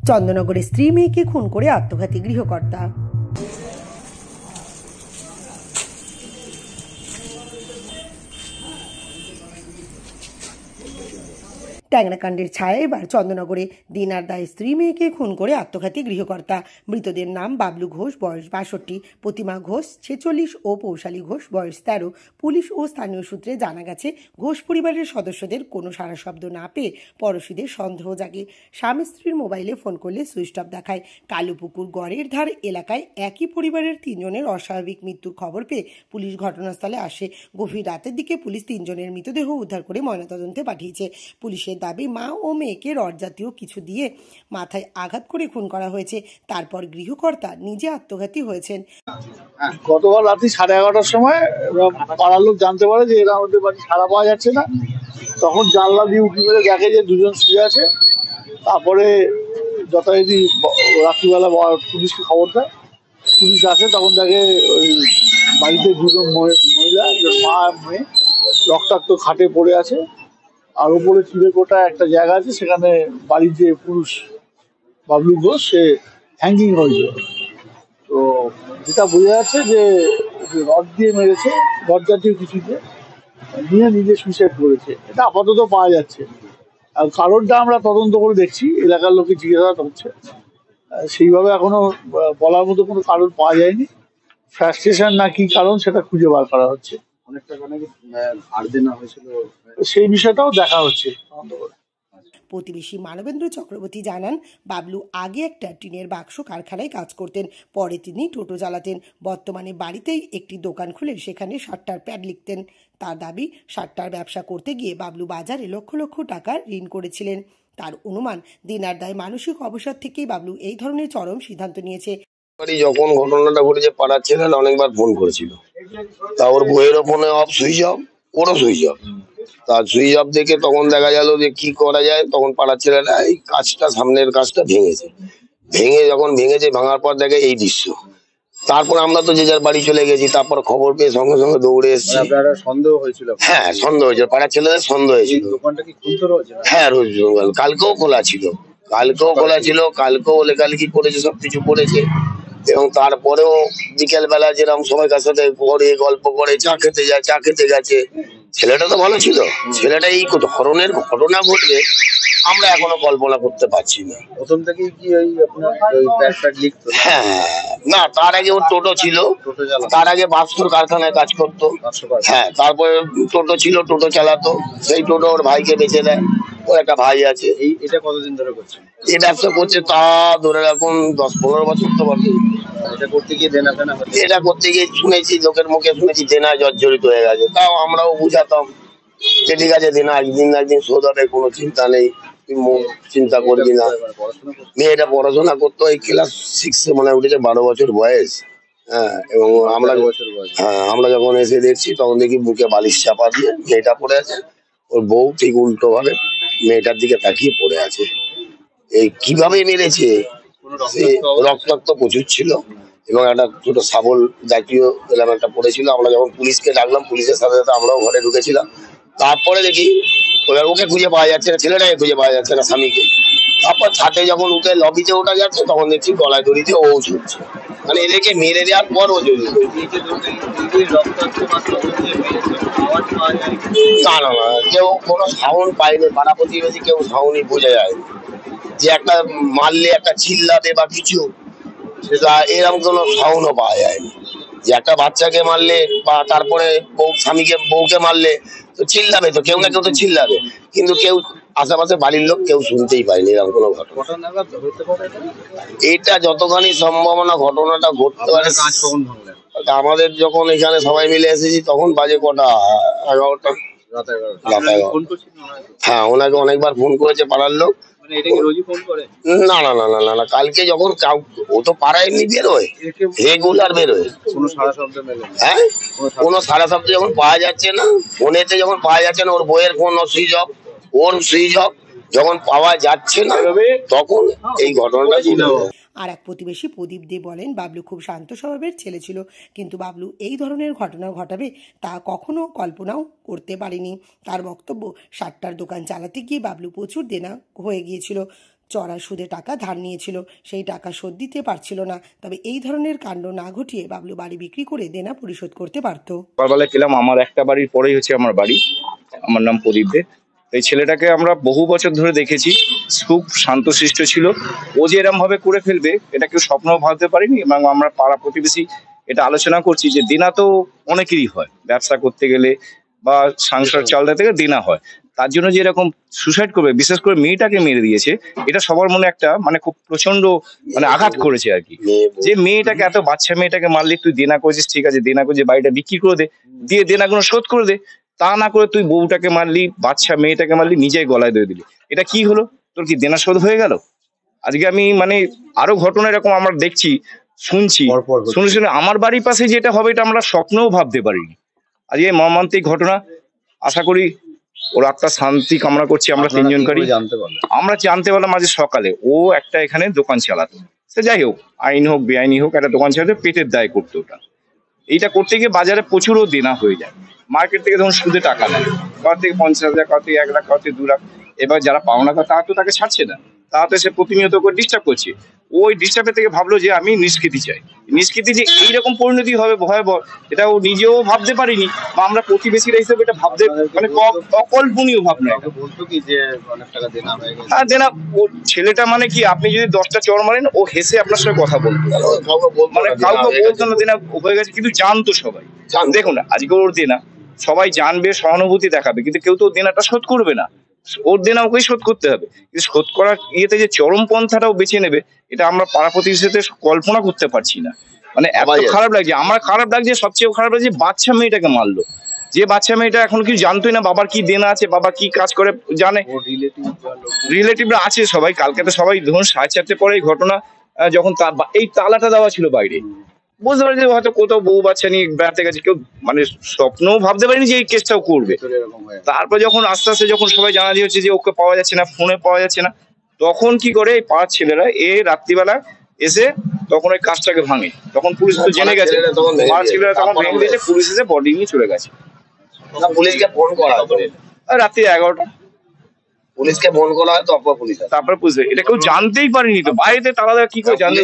চন্দননগরে স্ত্রী মেয়েকে খুন করে আত্মঘাতী গৃহকর্তা। ট্যাংরাকাণ্ডের ছায়া এবার চন্দননগরে দিনার দায়ে স্ত্রী মেয়েকে খুন করে আত্মঘাতী গৃহকর্তা। মৃতদের নাম বাবলু ঘোষ, বয়স 62, প্রতিমা ঘোষ 46 ও পৌশালী ঘোষ বয়স 13। পুলিশ ও স্থানীয় সূত্রে জানা গেছে, ঘোষ পরিবারের সদস্যদের কোনো সাড়া শব্দ না পেয়ে পড়শিদের সন্দেহ জাগে। স্বামী স্ত্রীর মোবাইলে ফোন করলে সুইচ অফ দেখায়। কালুপুকুর গড়ের ধার এলাকায় একই পরিবারের 3 জনের অস্বাভাবিক মৃত্যুর খবর পেয়ে পুলিশ ঘটনাস্থলে আসে। গভীর রাতের দিকে পুলিশ 3 জনের মৃতদেহ উদ্ধার করে ময়নাতদন্তে পাঠিয়েছে। পুলিশের দাবি, মা ও মেয়েকে রড জাতীয় কিছু দিয়ে মাথায় আঘাত করে খুন করা হয়েছে। তারপর গৃহকর্তা নিজে আত্মঘাতী হয়েছেন। গতকাল রাত্রি 11:30টার সময় পাড়ার লোক জানতে পারে যে এরা আমাদের বাড়ি সাড়া পাওয়া যাচ্ছে না। তখন জানলা দিয়ে উঁকি মেরে দেখে যে 2 জন শুয়ে আছে। তারপরে যথারীতি রাত্রিবেলা পুলিশকে খবর দেয়। পুলিশ আসে, তখন দেখে ওই বাড়িতে 2 জন মহিলা, মা আর মেয়ে রক্তাক্ত খাটে পড়ে আছে। আর উপরে চিড়েকোটা একটা জায়গা আছে, সেখানে বাড়ির যে পুরুষ বাবলু ঘোষ সে হ্যাঙ্গিং হয়েছে। তো যেটা বোঝা যাচ্ছে যে রড দিয়ে মেরেছে, রড জাতীয় কিছু দিয়ে নিজে সুইসাইড করেছে, এটা আপাতত পাওয়া যাচ্ছে। আর কারণটা আমরা তদন্ত করে দেখছি, এলাকার লোকে জিজ্ঞাসা হচ্ছে। সেইভাবে এখনো বলার মতো কোনো কারণ পাওয়া যায়নি। ফ্রাস্ট্রেশন না কি কারণ সেটা খুঁজে বার করা হচ্ছে। অনেক টাকা নাকি ধার দেনা হয়েছিল, সেই বিষয়টাও দেখা হচ্ছে। প্রতিবেশী মানবেন্দ্র চক্রবর্তী জানান, বাবলু আগে একটা টিনের বাক্স কারখানায় কাজ করতেন। পরে তিনি টোটো চালাতেন। বর্তমানে বাড়িতেই একটি দোকান খুলে সেখানে সাট্টার প্যাড লিখতেন। তার দাবি, সাট্টার ব্যবসা করতে গিয়ে বাবলু বাজারে লক্ষ লক্ষ টাকার ঋণ করেছিলেন। তার অনুমান, দিনার দায় মানসিক অবসাদ থেকেই বাবলু এই ধরনের চরম সিদ্ধান্ত নিয়েছে। যখন ঘটনাটা ঘটেছে, পাড়ার ছেলেরা অনেকবার ফোন করেছিল। তা ওর বইয়েরও ফোনে অফ, সুইচ অফ, ওরও সুইচ অফ। তার সুইচ অফ দেখে তখন দেখা গেল যে কি করা যায়। তখন পাড়ার ছেলেরা এই কাজটা, সামনের কাজটা যখন ভেঙেছে, ভাঙার পর দেখে এই দৃশ্য। তারপর আমরা তো যে যার বাড়ি চলে গেছি। তারপর খবর পেয়ে সঙ্গে সঙ্গে দৌড়ে এসেছি। সন্দেহ হয়েছিল? হ্যাঁ, সন্দেহ হয়েছিল, পাড়ার ছেলেদের সন্দেহ হয়েছিল। দোকানটা কি খুলতে রয়েছে? হ্যাঁ, রোজ কালকেও খোলা ছিল, কালকেও লেখালেখি করেছে, সবকিছু করেছে। এবং তারপরেও বিকেল বেলা যেরকম সবাইকার সাথে ঘরে গল্প করে চা খেতে গেছে। ছেলেটা তো ভালো ছিল। ছেলেটা এই ধরনের ঘটনা ঘটবে আমরা এখনো কল্পনা করতে পারছি না। প্রথম থেকেই কি ওই আপনার ওই প্যাড লিখতো? হ্যাঁ, না, তার আগে ওর টোটো ছিল। তার আগে বাস্তুর কারখানায় কাজ করতো। হ্যাঁ, তারপরে টোটো ছিল, টোটো চালাতো। সেই টোটো ওর ভাইকে বেচে দেয়। ওর একটা ভাই আছে। এটা কতদিন ধরে করছে? এই ব্যবসা করছে তা ধরে রাখুন 10-15 বছর তো বটে। এটা করতে গিয়ে শুনেছি, লোকের মুখে শুনেছি দেনা জর্জরিত হয়ে গেছে। তাও আমরাও বুঝাতাম যে ঠিক আছে, দেনা একদিন না একদিন শোধ হবে, কোনো চিন্তা নেই, তুই চিন্তা করবি না। মেয়েটা পড়াশোনা করতো, এই ক্লাস 6-এ মনে উঠেছে, 12 বছর বয়স। হ্যাঁ, এবং আমরা যখন এসে দেখছি, তখন দেখি বুকে বালিশ চাপা দিয়ে মেয়েটা পড়ে আছে। ওর বউ ঠিক উল্টো ভাবে মেয়েটার দিকে তাকিয়ে পড়ে আছে। এই কিভাবে মেরেছে, রক্তাক্ত প্রচুর ছিল। এবং একটা ছোট শাবল জাতীয় এলাম একটা পড়েছিল। আমরা যখন পুলিশকে ডাকলাম, পুলিশের সাথে সাথে আমরাও ঘরে ঢুকেছিলাম। তারপরে দেখি ওকে খুঁজে পাওয়া যাচ্ছে না, ছেলেটাকে খুঁজে পাওয়া যাচ্ছে না, স্বামীকে। তারপর ছাদে যখন উঠে লবিতে ওঠা যাচ্ছে, তখন দেখছি গলায় দড়িতে ও ঝুলছে। মানে এদেরকে মেরে দেওয়ার পর ও ঝুলছে। না, কেউ কোনো সাউন্ড পায়নি, পাড়া প্রতিবেশী কেউ সাউন্ডই বোঝা যায় যে একটা মারলে একটা চিল্লাবে বা কিছু, সেটা এরকম কোনো সাউন্ডও পাওয়া যায়নি। যে একটা বাচ্চাকে মারলে বা তারপরে বউকে মারলে তো চিল্লাবে, তো কেউ না কেউ তো চিল্লাবে, কিন্তু কেউ আশেপাশে বাড়ির লোক কেউ শুনতেই পায়নি এরকম কোনো ঘটনা। এটা যতখানি সম্ভাবনা ঘটনাটা ঘটতে পারে। আমাদের যখন এখানে সবাই মিলে এসেছি, তখন বাজে কটা, 11টা। হ্যাঁ, ওনাকে অনেকবার ফোন করেছে পাড়ার লোক। না, কালকে যখন ও তো পাড়ায় এমনি বেরোয়, রেগুলার বেরোয়। হ্যাঁ, কোনো সারা শব্দ যখন পাওয়া যাচ্ছে না, ফোনেতে যখন পাওয়া যাচ্ছে না, ওর বইয়ের ফোন সুইচ অফ, ওর সুইচ অফ, যখন পাওয়া যাচ্ছে না, তখন এই ঘটনাটা ছিল। আর এক প্রতিবেশী প্রদীপ দে বলেন, বাবলু খুব শান্ত স্বভাবের ছেলে ছিল, কিন্তু বাবলু এই ধরনের ঘটনা ঘটাবে তা কখনো কল্পনাও করতে পারেনি। তার বক্তব্য, সাট্টার দোকান চালাতে গিয়ে বাবলু প্রচুর দেনা হয়ে গিয়েছিল। চড়া সুদে টাকা ধার নিয়েছিল, সেই টাকা শোধ দিতে পারছিল না। তবে এই ধরনের কাণ্ড না ঘটিয়ে বাবলু বাড়ি বিক্রি করে দেনা পরিশোধ করতে পারত। সকালবেলা গেলাম, আমার একটা বাড়ির পরেই হচ্ছে আমার বাড়ি, আমার নাম প্রদীপ দে। এই ছেলেটাকে আমরা বহু বছর ধরে দেখেছি, খুব শান্তশিষ্ট ছিল। ও যে এরম ভাবে করে ফেলবে এটা কেউ স্বপ্নও ভাবতে পারিনি। এবং আমরা পাড়া প্রতিবেশী এটা আলোচনা করছি যে দেনা তো অনেকেরই হয়, ব্যবসা করতে গেলে বা সংসার চালাতে গেলে দেনা হয়। তার জন্য যে এরকম সুসাইড করবে, বিশেষ করে মেয়েটাকে মেরে দিয়েছে, এটা সবার মনে একটা খুব প্রচন্ড আঘাত করেছে আর কি। যে মেয়েটাকে, এত বাচ্চা মেয়েটাকে মারলি, তুই দেনা করেছিস ঠিক আছে, দেনা করে বাড়িটা বিক্রি করে দে, দিয়ে দেনাগুলো শোধ করে দে। তা না করে তুই বউটাকে মারলি, বাচ্চা মেয়েটাকে মারলি, নিজেই গলায় দিয়ে দিলি। এটা কি হলো? তোর কি দেনা শোধ হয়ে গেল? আজকে আমি আরো ঘটনা এরকম আমরা দেখছি, শুনছি, শুনে শুনে আমার বাড়ির পাশে যেটা হবে এটা আমরা স্বপ্নেও ভাবতে পারিনি। আজকে মর্মান্তিক ঘটনা। আশা করি ওর আত্মার শান্তি কামনা করছি। আমরা তিনজনকারই আমরা জানতে পারলাম আজ সকালে ও একটা এখানে দোকান চালাতো। সে যাই হোক, আইন হোক বেআইনি হোক, একটা দোকান চালাতে পেটের দায় করতো ওটা। এইটা করতে গিয়ে বাজারে প্রচুরও দেনা হয়ে যায়। মার্কেট থেকে ধরুন সুদে টাকা নেয়, কার থেকে 50,000, কার থেকে 1 লাখ, কার থেকে 2 লাখ। এবার যারা পাওনা তারা তো তাকে ছাড়ছে না, তারা তো সে প্রতিনিয়ত করে ডিস্টার্ব করছে। ওই ডিস্টার্বের থেকে ভাবলো যে আমি নিষ্কৃতি চাই। নিষ্কৃতি যে এইরকম পরিণতি হবে ভয়াবহ, এটা ও নিজেও ভাবতে পারিনি, বা আমরা প্রতিবেশীরা হিসেবে এটা ভাবতে অকল্পনীয় ভাবনা। বলতো কি যে অনেক টাকা দেনা হয়ে গেছে। হ্যাঁ, দেনা। ও ছেলেটা কি, আপনি যদি 10টা চড় মারেন ও হেসে আপনার সঙ্গে কথা বলতো, কাউকে বলতো না দেনা হয়ে গেছে, কিন্তু জানতো সবাই। দেখুন আজকে ওর দেনা সবাই জানবে, সহানুভূতি দেখাবে, কিন্তু কেউ তো দেনাটা শোধ করবে না। ওর দেনা ওকেই শোধ করতে হবে। কিন্তু শোধ করার ইয়েতে যে চরম পন্থাটাও বেছে নেবে, এটা আমরা পাড়া প্রতিবেশীতে কল্পনা করতে পারছি না। এত খারাপ লাগছে। আমার খারাপ লাগছে, সবচেয়ে খারাপ লাগছে বাচ্চা মেয়েটাকে মারলো। যে বাচ্চা মেয়েটা এখন কিছু জানতোই না বাবার কি দেনা আছে, বাবা কি কাজ করে জানে, রিলেটিভরা আছে সবাই। কালকে তো সবাই ধরুন 4:30 পরে এই ঘটনা, যখন এই তালাটা দেওয়া ছিল বাইরে, বুঝতে পারি যে হয়তো কোথাও বউ বাচ্চা নিয়ে বেড়াতে গেছে, কেউ স্বপ্নও ভাবতে পারিনি যে এই কেসটাও করবে। তারপর যখন আস্তে আস্তে যখন সবাই জানাজানি হচ্ছে যে ওকে পাওয়া যাচ্ছে না, ফোনে পাওয়া যাচ্ছে না, তখন কি করে এই পাড়ার ছেলেরা রাত্রিবেলা এসে তখন ওই কাজটাকে ভাঙে। তখন পুলিশ তো জেনে গেছে, পাড়ার ছেলেরা তখন ভেঙে দিয়েছে, পুলিশ এসে বডি নিয়ে চলে গেছে। পুলিশকে ফোন করা হয় রাত্রি 11টা, পুলিশকে ফোন করা হয়, তারপর পুলিশ। তারপর পুলিশ। এটা কেউ জানতেই পারেনি, তো বাড়িতে তালা কি করে জানতে?